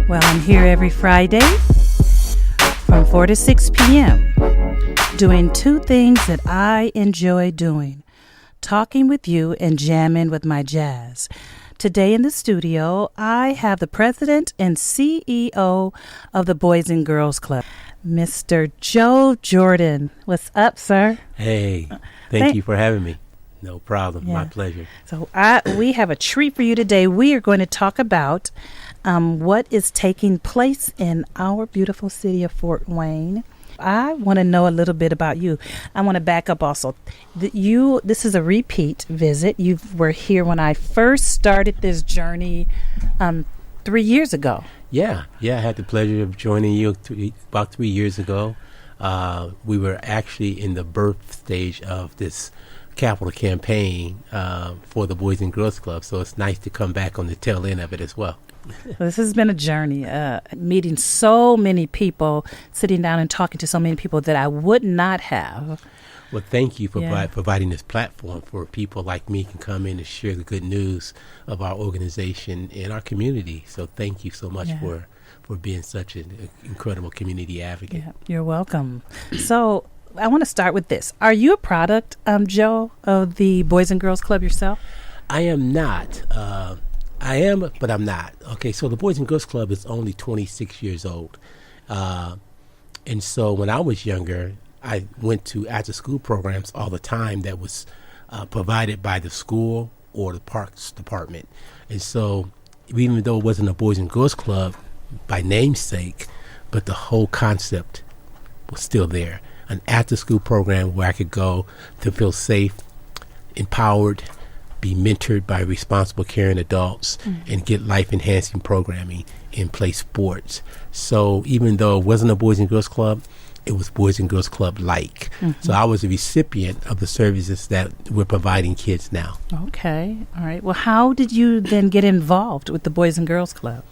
Well, I'm here every Friday from 4 to 6 p.m. doing two things that I enjoy doing: talking with you and jamming with my jazz. Today in the studio, I have the president and CEO of the Boys and Girls Club, Mr. Joe Jordan. What's up, sir? Hey, thank you for having me. No problem. Yeah. My pleasure. So we have a treat for you today. We are going to talk about what is taking place in our beautiful city of Fort Wayne. I want to know a little bit about you. I want to back up also. This is a repeat visit. You were here when I first started this journey 3 years ago. Yeah. I had the pleasure of joining you about 3 years ago. We were actually in the birth stage of this capital campaign for the Boys and Girls Club, so it's nice to come back on the tail end of it as well. This has been a journey, meeting so many people, sitting down and talking to so many people that I would not have. Well, thank you for providing this platform for people like me can come in and share the good news of our organization and our community. So thank you so much for being such an incredible community advocate. Yeah, you're welcome. So I want to start with this. Are you a product, Joe, of the Boys and Girls Club yourself? I am not. I am, but I'm not. Okay, so the Boys and Girls Club is only 26 years old. And so when I was younger, I went to after-school programs all the time that was provided by the school or the parks department. And so even though it wasn't a Boys and Girls Club by namesake, but the whole concept was still there. An after-school program where I could go to feel safe, empowered, be mentored by responsible, caring adults, and get life-enhancing programming and play sports. So even though it wasn't a Boys and Girls Club, it was Boys and Girls Club-like. So I was a recipient of the services that we're providing kids now. Okay. All right. Well, how did you then get involved with the Boys and Girls Club?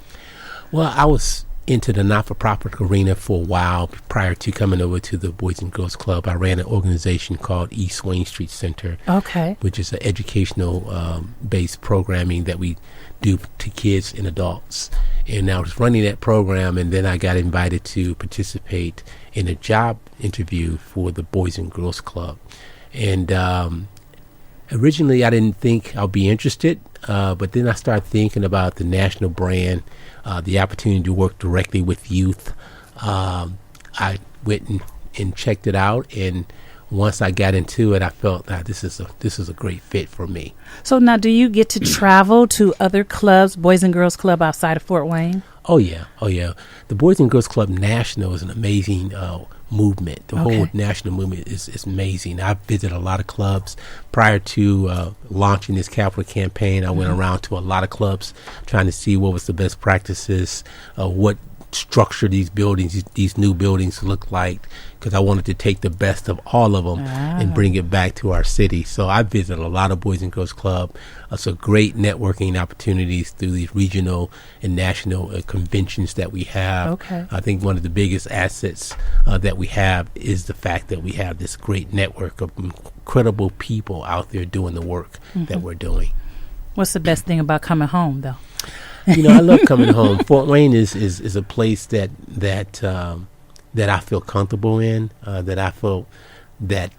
Well, I was into the not-for-profit arena for a while prior to coming over to the Boys and Girls Club. I ran an organization called East Wayne Street Center, which is an educational based programming that we do to kids and adults. And I was running that program, and then I got invited to participate in a job interview for the Boys and Girls Club. And originally I didn't think I'll be interested, but then I started thinking about the national brand, the opportunity to work directly with youth. I went and checked it out, and once I got into it, I felt that this is a great fit for me. So now, do you get to travel to other clubs, Boys and Girls Club outside of Fort Wayne? Oh yeah. The Boys and Girls Club National is an amazing movement. The whole national movement is amazing. I've visited a lot of clubs. Prior to launching this capital campaign, I went around to a lot of clubs trying to see what was the best practices, what structure these new buildings look like, because I wanted to take the best of all of them and bring it back to our city. So I visited a lot of Boys and Girls Club. So great networking opportunities through these regional and national conventions that we have. I think one of the biggest assets that we have is the fact that we have this great network of incredible people out there doing the work that we're doing. What's the best thing about coming home, though? I love coming home. Fort Wayne is a place that I feel comfortable in, that I feel that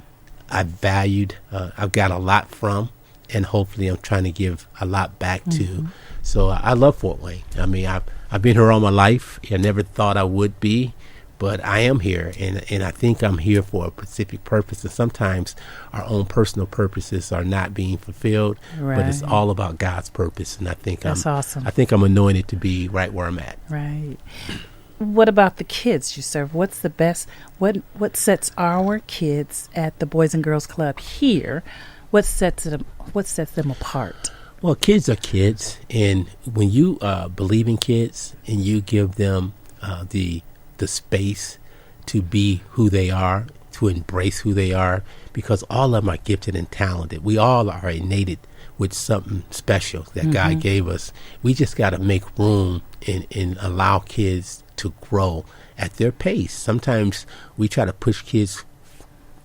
I've valued. I've got a lot from, and hopefully I'm trying to give a lot back to. So I love Fort Wayne. I mean, I've been here all my life. I never thought I would be, but I am here, and I think I'm here for a specific purpose. And sometimes our own personal purposes are not being fulfilled, but it's all about God's purpose. And I think that's awesome. I think I'm anointed to be right where I'm at. Right. What about the kids you serve? What's the best? What sets our kids at the Boys and Girls Club here? What sets them apart? Well, kids are kids, and when you believe in kids and you give them the space to be who they are, to embrace who they are, because all of them are gifted and talented. We all are innate with something special that God gave us. We just got to make room and allow kids to grow at their pace. Sometimes we try to push kids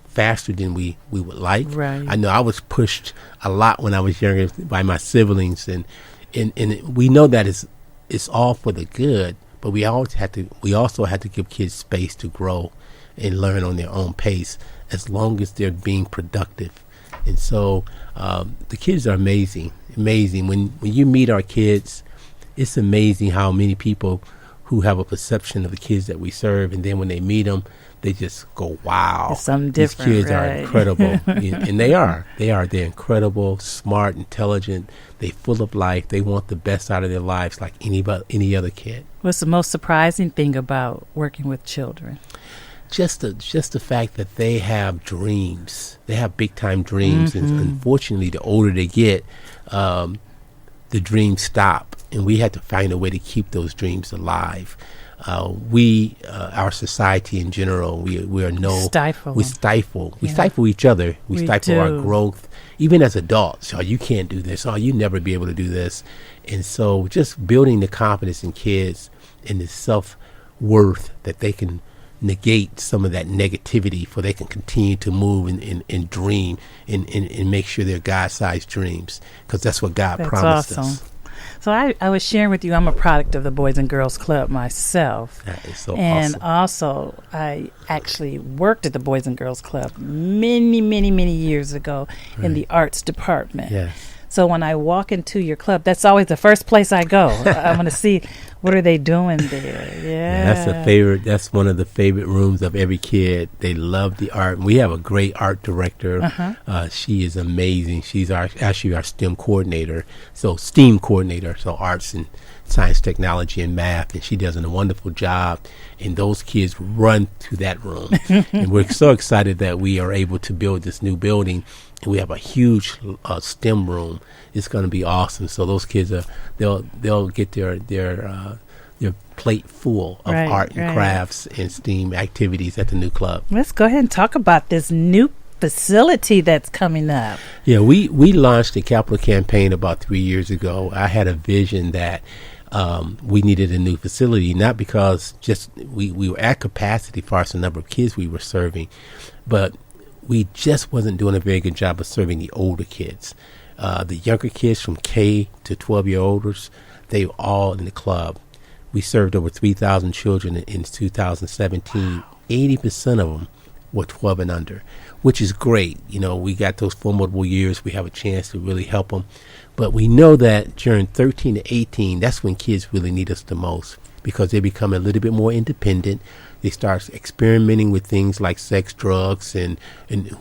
faster than we would like. Right. I know I was pushed a lot when I was younger by my siblings, and we know that it's all for the good, but we also had to give kids space to grow and learn on their own pace, as long as they're being productive. And so the kids are amazing. When you meet our kids, it's amazing how many people who have a perception of the kids that we serve, and then when they meet them, they just go, wow, it's something different. These kids right? are incredible. And they're incredible, smart, intelligent. They full of life. They want the best out of their lives like any other kid. What's the most surprising thing about working with children? Just the fact that they have dreams. They have big time dreams, and unfortunately, the older they get, the dreams stop, and we had to find a way to keep those dreams alive. Our society in general, we stifle each other. We stifle our growth, even as adults. Oh, you can't do this. Oh, you never be able to do this. And so, just building the confidence in kids and the self-worth that they can negate some of that negativity, for they can continue to move and dream and make sure they're God-sized dreams, because that's what God promised us. So I was sharing with you, I'm a product of the Boys and Girls Club myself. That is so and awesome. Also, I actually worked at the Boys and Girls Club many, many, many years ago in the arts department. Yes. So when I walk into your club, that's always the first place I go. I want to see what are they doing there. Yeah. That's one of the favorite rooms of every kid. They love the art. We have a great art director. She is amazing. She's actually our STEM coordinator. So STEAM coordinator. So arts and science, technology, and math. And she does a wonderful job. And those kids run to that room. And we're so excited that we are able to build this new building. And we have a huge STEM room. It's going to be awesome. So those kids they'll get their plate full of art and crafts and STEAM activities at the new club. Let's go ahead and talk about this new facility that's coming up. Yeah, we launched a capital campaign about 3 years ago. I had a vision that we needed a new facility, not because just we were at capacity as far as the number of kids we were serving, but we just wasn't doing a very good job of serving the older kids. The younger kids from K to 12-year-olds, they were all in the club. We served over 3,000 children in 2017. Wow. 80% of them were 12 and under, which is great. We got those formidable years. We have a chance to really help them. But we know that during 13 to 18, that's when kids really need us the most, because they become a little bit more independent. They start experimenting with things like sex, drugs, and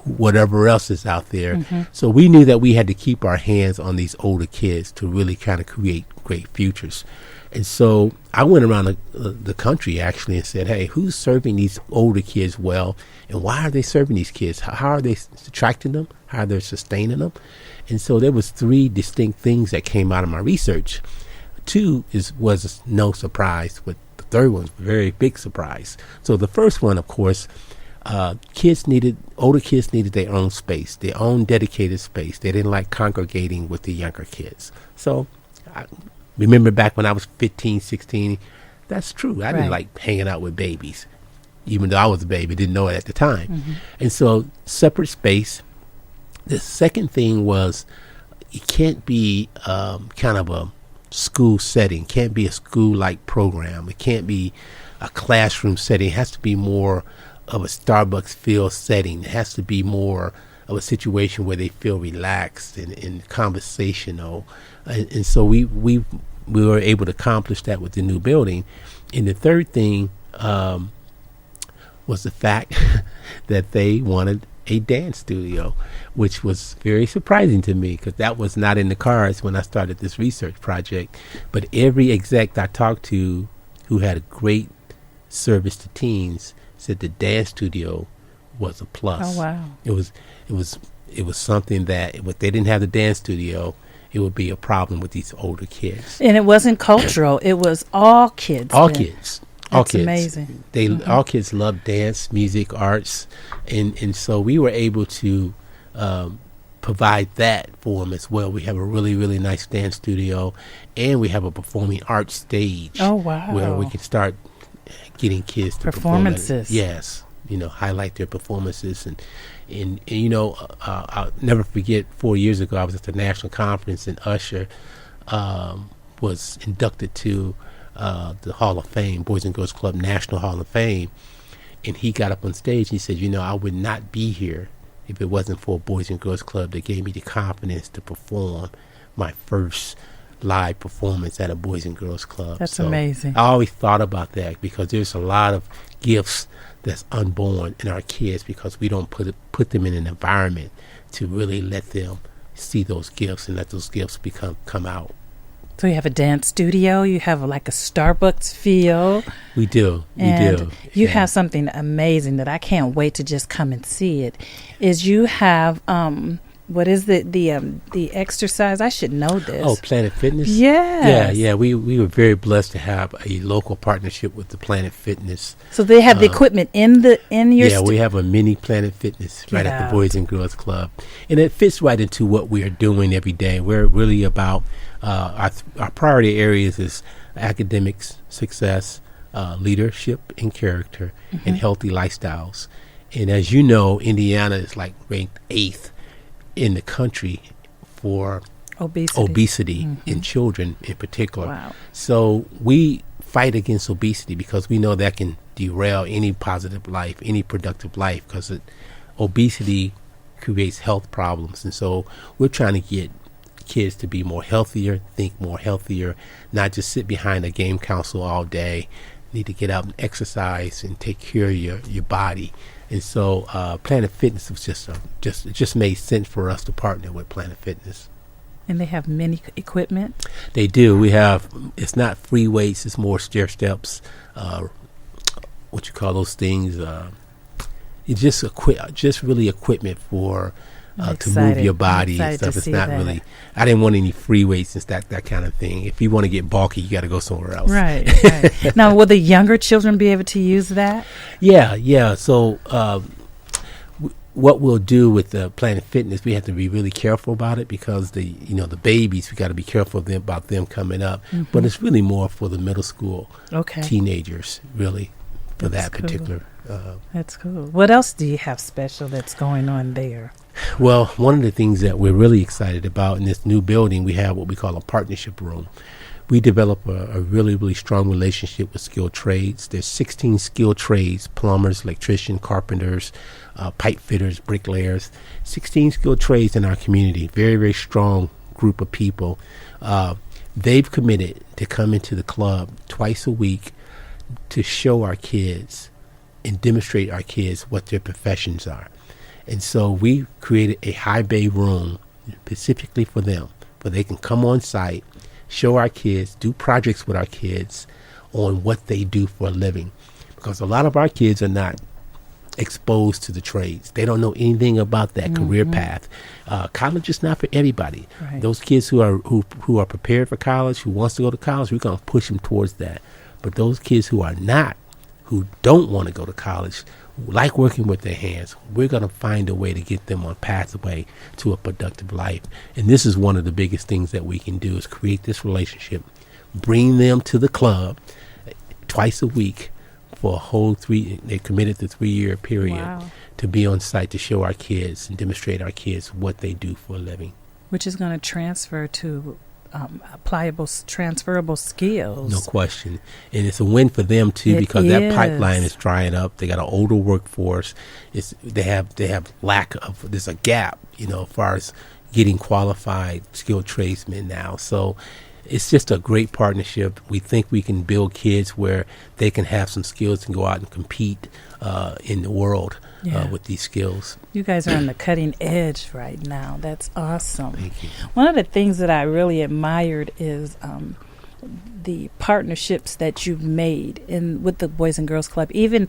whatever else is out there. So we knew that we had to keep our hands on these older kids to really kind of create great futures. And so I went around the country actually and said, hey, who's serving these older kids well, and why are they serving these kids? How are they attracting them? How are they sustaining them? And so there was 3 distinct things that came out of my research. 2 was no surprise, but the third one was a very big surprise. So the first one, of course, older kids needed their own space, their own dedicated space. They didn't like congregating with the younger kids. So I remember back when I was 15, 16, that's true. I didn't like hanging out with babies, even though I was a baby, didn't know it at the time. And so separate space. The second thing was, it can't be kind of a school setting, can't be a school-like program. It can't be a classroom setting. It has to be more of a Starbucks feel setting. It has to be more of a situation where they feel relaxed and conversational. And so we were able to accomplish that with the new building. And the third thing was the fact that they wanted a dance studio, which was very surprising to me, because that was not in the cards when I started this research project. But every exec I talked to who had a great service to teens said the dance studio was a plus. Oh wow! It was something that if they didn't have the dance studio, it would be a problem with these older kids. And it wasn't cultural; it was all kids. All kids. All That's kids. Amazing. All kids love dance, music, arts, and so we were able to provide that for them as well. We have a really, really nice dance studio, and we have a performing arts stage. Oh wow! Where we can start getting kids to performances. Yes, highlight their performances, and I'll never forget. 4 years ago, I was at the national conference, and Usher was inducted to the Hall of Fame, Boys and Girls Club National Hall of Fame. And he got up on stage and he said, I would not be here if it wasn't for Boys and Girls Club that gave me the confidence to perform my first live performance at a Boys and Girls Club. That's amazing. I always thought about that because there's a lot of gifts that's unborn in our kids because we don't put them in an environment to really let them see those gifts and let those gifts come out. So you have a dance studio, you have like a Starbucks feel. We do. You have something amazing that I can't wait to just come and see it. Is you have what is the exercise? I should know this. Oh, Planet Fitness? Yes. Yeah. We were very blessed to have a local partnership with the Planet Fitness. So they have the equipment in your Yeah, we have a mini Planet Fitness right at the Boys and Girls Club. And it fits right into what we are doing every day. We're really about our priority areas is academics, success, leadership and character, and healthy lifestyles. And as you know, Indiana is like ranked 8th in the country for obesity in children in particular. Wow. So we fight against obesity because we know that can derail any positive life, any productive life, because obesity creates health problems. And so we're trying to get kids to be more healthier, think more healthier, not just sit behind a game console all day. Need to get out and exercise and take care of your body. And so Planet Fitness was it just made sense for us to partner with Planet Fitness. And they have many equipment? They do. We have, it's not free weights, it's more stair steps, what you call those things. It's just really equipment for to move your body and stuff. It's not really, I didn't want any free weights and that kind of thing. If you want to get bulky, you got to go somewhere else. Right. Now, will the younger children be able to use that? Yeah. So what we'll do with the Planet Fitness, we have to be really careful about it because the babies, we got to be careful about them coming up. But it's really more for the middle school teenagers, really, for that particular. That's cool. What else do you have special that's going on there? Well, one of the things that we're really excited about in this new building, we have what we call a partnership room. We develop a really, really strong relationship with skilled trades. There's 16 skilled trades, plumbers, electricians, carpenters, pipe fitters, bricklayers, 16 skilled trades in our community. Very, very strong group of people. They've committed to come into the club twice a week to show our kids and demonstrate our kids what their professions are. And so we created a high bay room specifically for them, where they can come on site, show our kids, do projects with our kids on what they do for a living. Because a lot of our kids are not exposed to the trades. They don't know anything about that career path. College is not for everybody. Right. Those kids who are prepared for college, who wants to go to college, we're going to push them towards that. But those kids who are not, who don't want to go to college, like working with their hands, we're going to find a way to get them on pathway to a productive life. And this is one of the biggest things that we can do, is create this relationship, bring them to the club twice a week for a whole they're committed to 3-year period to be on site to show our kids and demonstrate our kids what they do for a living. Which is going to transfer to transferable skills. No question. And it's a win for them too, because that pipeline is drying up. They got an older workforce. They have lack of, there's a gap, as far as getting qualified skilled tradesmen now. So it's just a great partnership. We think we can build kids where they can have some skills and go out and compete in the world with these skills. You guys are on the cutting edge right now. That's awesome. Thank you. One of the things that I really admired is the partnerships that you've made with the Boys and Girls Club, even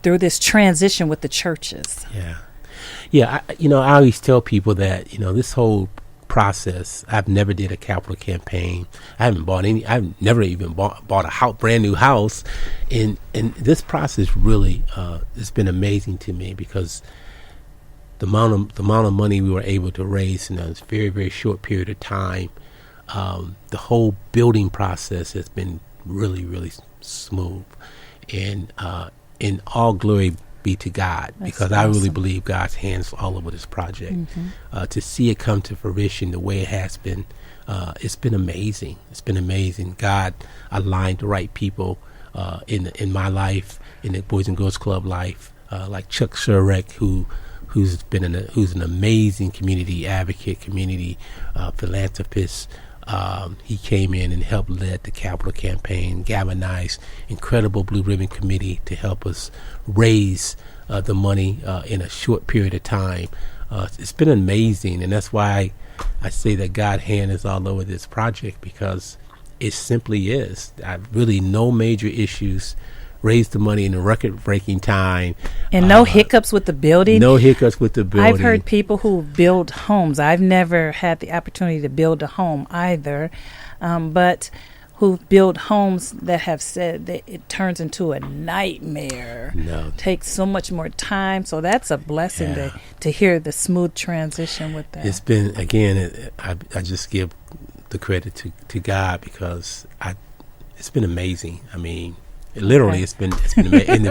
through this transition with the churches. Yeah. I always tell people that, this whole process, I've never did a capital campaign. I've never even bought a brand new house. And this process really has been amazing to me, because the amount of money we were able to raise in a very, very short period of time, the whole building process has been really, really smooth. And in all glory be to God, because I really believe God's hands all over this project. To see it come to fruition the way it has been, It's been amazing. It's been amazing. God aligned the right people in my life, in the Boys and Girls Club life, like Chuck Sherrick, who's an amazing community advocate, community philanthropist. He came in and helped lead the capital campaign, galvanized incredible Blue Ribbon Committee to help us raise the money in a short period of time. It's been amazing, and that's why I say that God's hand is all over this project, because it simply is. Really no major issues. Raised the money in a record-breaking time. And no hiccups with the building? No hiccups with the building. I've heard people who build homes. I've never had the opportunity to build a home either, but who build homes that have said that it turns into a nightmare. No. Takes so much more time. So that's a blessing to hear the smooth transition with that. It's been, again, I just give the credit to God, because it's been amazing. I mean, literally, it's been amazing.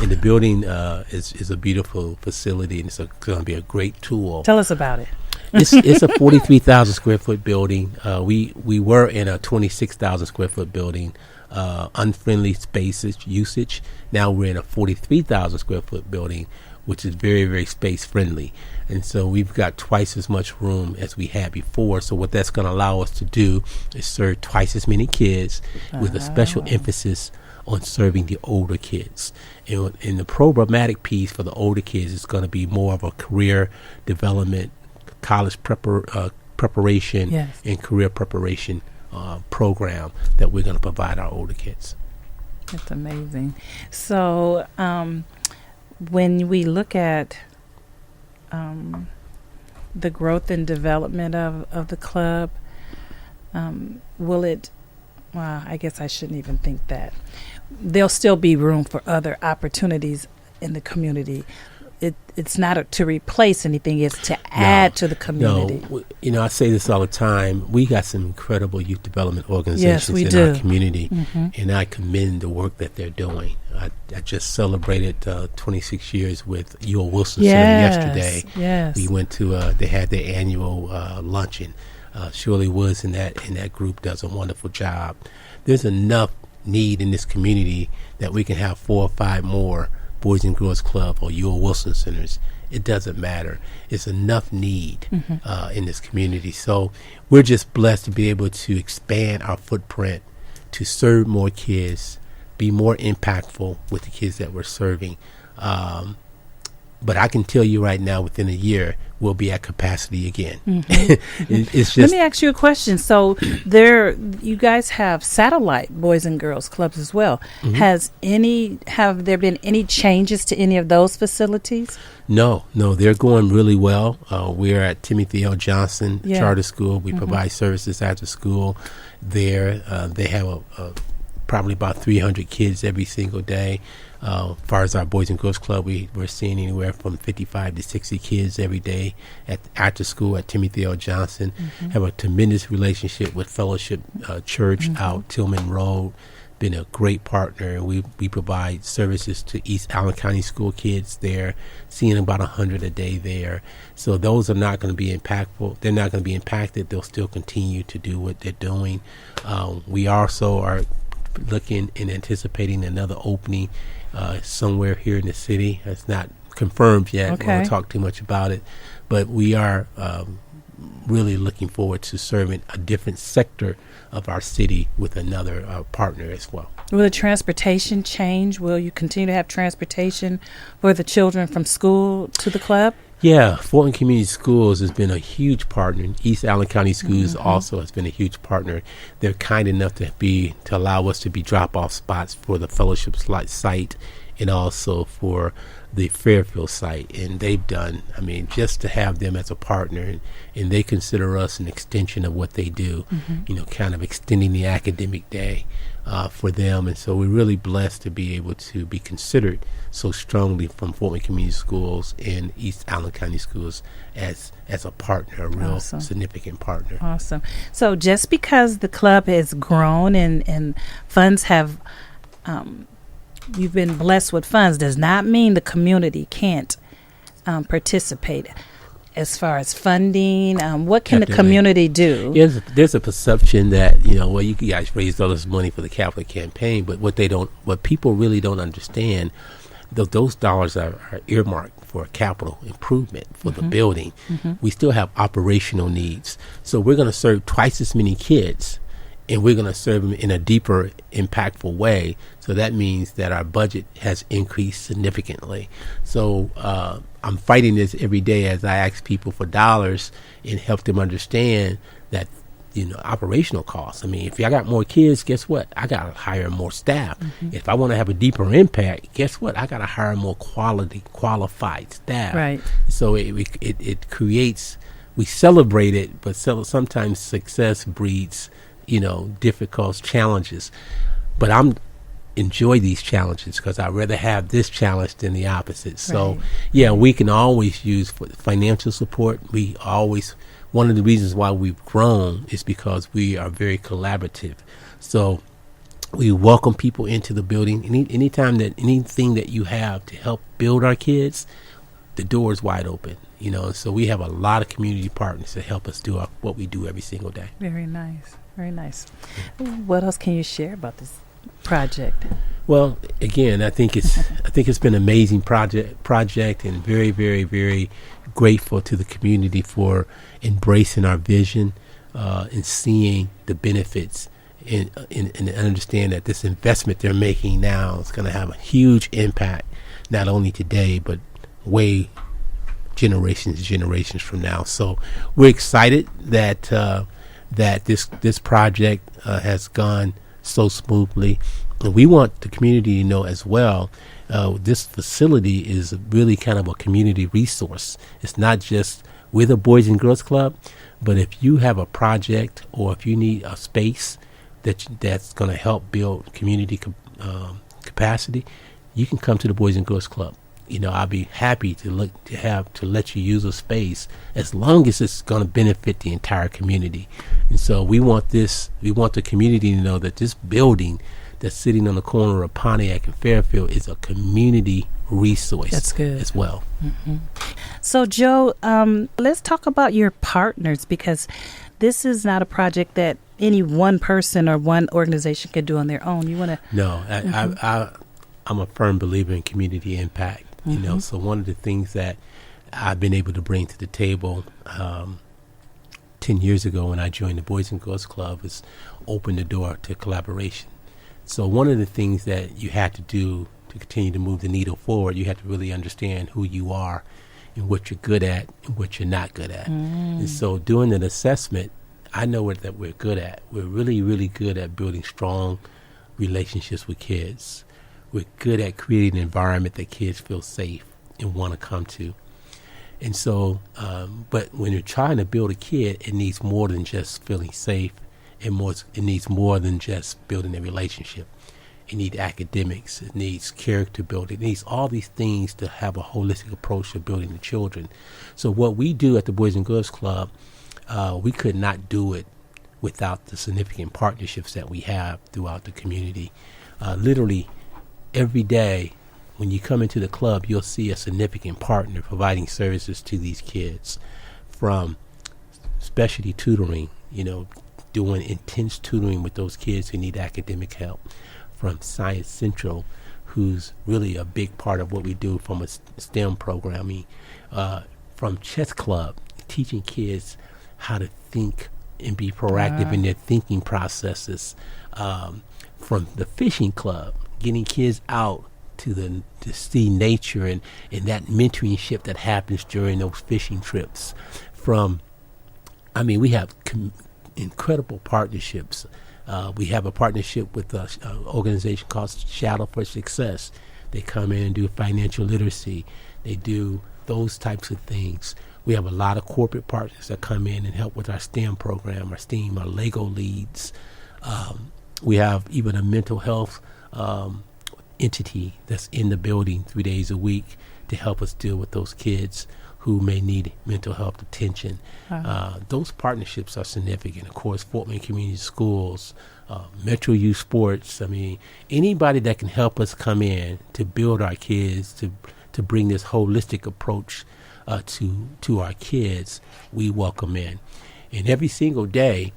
In the building is a beautiful facility, and it's going to be a great tool. Tell us about it. It's a 43,000 square foot building. We were in a 26,000 square foot building, unfriendly spaces usage. Now we're in a 43,000 square foot building, which is very, very space friendly. And so we've got twice as much room as we had before. So what that's going to allow us to do is serve twice as many kids with a special emphasis on serving the older kids. And in the programmatic piece for the older kids, it's going to be more of a career development, college preparation, and career preparation program that we're going to provide our older kids. That's amazing. So when we look at the growth and development of the club, will it, well, I guess I shouldn't even think that. There'll still be room for other opportunities in the community. It's not to replace anything, it's to add to the community. No, I say this all the time. We got some incredible youth development organizations our community, and I commend the work that they're doing. I just celebrated 26 years with Ewell Wilson Center yesterday. Yes. We went to, they had their annual luncheon. Shirley Woods in that group does a wonderful job. There's enough need in this community that we can have 4 or 5 more Boys and Girls Club or Ewell Wilson Centers. It doesn't matter. It's enough need in this community. So we're just blessed to be able to expand our footprint, to serve more kids, be more impactful with the kids that we're serving. But I can tell you right now, within a year, we'll be at capacity again. It's just. Let me ask you a question. So you guys have satellite Boys and Girls Clubs as well. Have there been any changes to any of those facilities? No, they're going really well. We're at Timothy L. Johnson Charter School. We provide services after school there. They have probably about 300 kids every single day. As far as our Boys and Girls Club, we're seeing anywhere from 55 to 60 kids every day after school at Timothy L. Johnson. Have a tremendous relationship with Fellowship Church out Tillman Road. Been a great partner. We provide services to East Allen County school kids there, seeing about 100 a day there. So those are not going to be impactful. They're not going to be impacted. They'll still continue to do what they're doing. We also are looking and anticipating another opening somewhere here in the city. It's not confirmed yet. I don't want to talk too much about it, but we are really looking forward to serving a different sector of our city with another partner as well. Will the transportation change? Will you continue to have transportation for the children from school to the club? Yeah, Fulton Community Schools has been a huge partner. East Allen County Schools also has been a huge partner. They're kind enough to allow us to be drop-off spots for the Fellowship site and also for the Fairfield site. And they've done, just to have them as a partner, and they consider us an extension of what they do, kind of extending the academic day for them. And so we're really blessed to be able to be considered so strongly from Fulton Community Schools and East Allen County Schools as a partner, a real significant partner. Awesome. So just because the club has grown and funds have, you've been blessed with funds, does not mean the community can't participate. as far as funding? What can the Definitely. community do? There's a perception that, well, you guys raised all this money for the capital campaign, but what people really don't understand, those dollars are earmarked for capital improvement for the building. We still have operational needs. So we're going to serve twice as many kids, and we're going to serve them in a deeper, impactful way. So that means that our budget has increased significantly. So I'm fighting this every day as I ask people for dollars and help them understand that, operational costs. I mean, if I got more kids, guess what? I got to hire more staff. If I want to have a deeper impact, guess what? I got to hire more qualified staff. Right. So it creates, we celebrate it, but sometimes success breeds, difficult challenges. But I'm enjoy these challenges because I'd rather have this challenge than the opposite. So, we can always use financial support. One of the reasons why we've grown is because we are very collaborative. So we welcome people into the building. Anything that you have to help build our kids, the door is wide open. So we have a lot of community partners that help us do what we do every single day. Very nice. Very nice. What else can you share about this project? Well, again, I think it's been an amazing project, and very, very, very grateful to the community for embracing our vision and seeing the benefits and understand that this investment they're making now is going to have a huge impact, not only today but way generations from now. So we're excited that this project has gone so smoothly. And we want the community to know as well, this facility is really kind of a community resource. It's not just with a Boys and Girls Club, but if you have a project or if you need a space that's going to help build community capacity, you can come to the Boys and Girls Club. I'll be happy to let you use a space as long as it's going to benefit the entire community. And so we want the community to know that this building that's sitting on the corner of Pontiac and Fairfield is a community resource. That's good as well. So Joe, let's talk about your partners, because this is not a project that any one person or one organization could do on their own. You want to? No, I'm a firm believer in community impact. So one of the things that I've been able to bring to the table 10 years ago when I joined the Boys and Girls Club is open the door to collaboration. So one of the things that you have to do to continue to move the needle forward, you have to really understand who you are and what you're good at and what you're not good at. And so doing an assessment, I know that we're good at. We're really, really good at building strong relationships with kids. We're good at creating an environment that kids feel safe and want to come to. And so, but when you're trying to build a kid, it needs more than just feeling safe. It needs more than just building a relationship. It needs academics. It needs character building. It needs all these things to have a holistic approach to building the children. So what we do at the Boys and Girls Club, we could not do it without the significant partnerships that we have throughout the community. Literally, every day when you come into the club, you'll see a significant partner providing services to these kids, from specialty tutoring, doing intense tutoring with those kids who need academic help, from Science Central, who's really a big part of what we do from a STEM programming, from Chess Club, teaching kids how to think and be proactive in their thinking processes, from the Fishing Club, getting kids out to see nature and that mentorship that happens during those fishing trips. We have incredible partnerships. We have a partnership with an organization called Shadow for Success. They come in and do financial literacy. They do those types of things. We have a lot of corporate partners that come in and help with our STEM program, our STEAM, our Lego leads. We have even a mental health entity that's in the building 3 days a week to help us deal with those kids who may need mental health attention. Those partnerships are significant. Of course, Fort Wayne Community Schools, Metro Youth Sports. Anybody that can help us come in to build our kids, to bring this holistic approach to our kids, we welcome in. And every single day,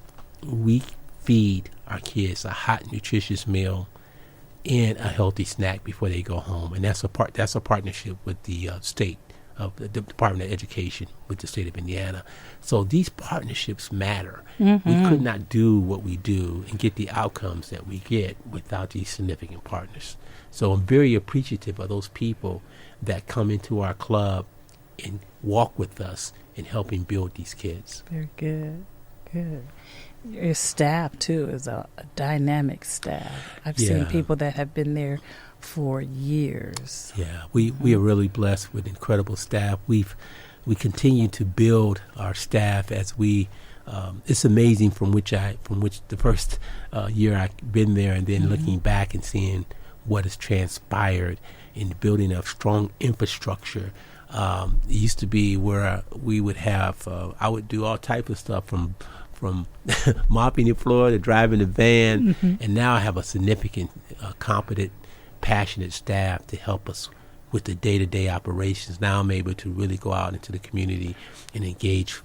we feed our kids a hot, nutritious meal and a healthy snack before they go home. And that's a partnership with the state of the Department of Education with the state of Indiana. So these partnerships matter. Mm-hmm. We could not do what we do and get the outcomes that we get without these significant partners. So I'm very appreciative of those people that come into our club and walk with us in helping build these kids. Very good. Good. Your staff, too, is a dynamic staff. I've seen people that have been there for years. Yeah, we are really blessed with incredible staff. We continue to build our staff as we. It's amazing from which the first year I've been there, and then looking back and seeing what has transpired in the building of strong infrastructure. It used to be where we would have. I would do all type of stuff from mopping the floor to driving the van, and now I have a significant, competent, passionate staff to help us with the day-to-day operations. Now I'm able to really go out into the community and engage,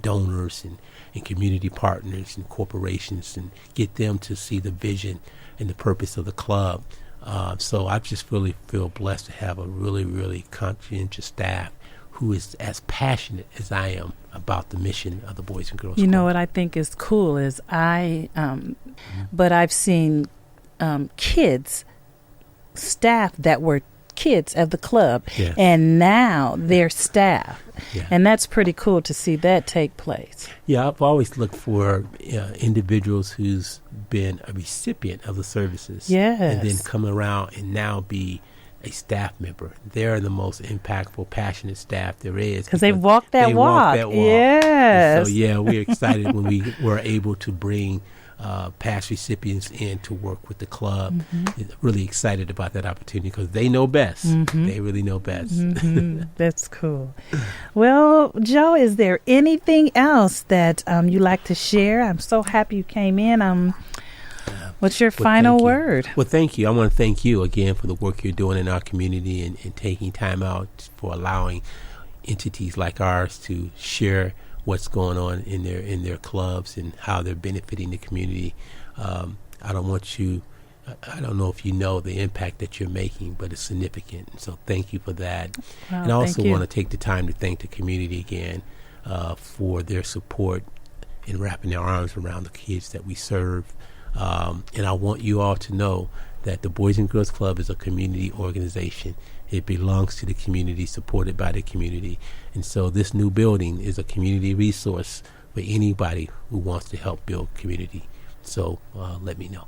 donors and community partners and corporations and get them to see the vision and the purpose of the club. So I just really feel blessed to have a really, really conscientious staff who is as passionate as I am about the mission of the Boys and Girls Club. You know what I think is cool is but I've seen kids, staff that were kids of the club, and now they're staff. Yeah. And that's pretty cool to see that take place. Yeah, I've always looked for individuals who's been a recipient of the services, and then come around and now be a staff member. They're the most impactful, passionate staff there is. Because they walk that walk. Yes. So, we're excited when we were able to bring past recipients in to work with the club. Really excited about that opportunity because they know best. They really know best. That's cool. Well, Joe, is there anything else that you'd like to share? I'm so happy you came in. What's your final word? Well, thank you. I want to thank you again for the work you're doing in our community and taking time out for allowing entities like ours to share what's going on in their clubs and how they're benefiting the community. I don't know if you know the impact that you're making, but it's significant. So thank you for that. Wow, and I also want to take the time to thank the community again for their support in wrapping their arms around the kids that we serve. And I want you all to know that the Boys and Girls Club is a community organization. It belongs to the community, supported by the community. And so this new building is a community resource for anybody who wants to help build community. So let me know.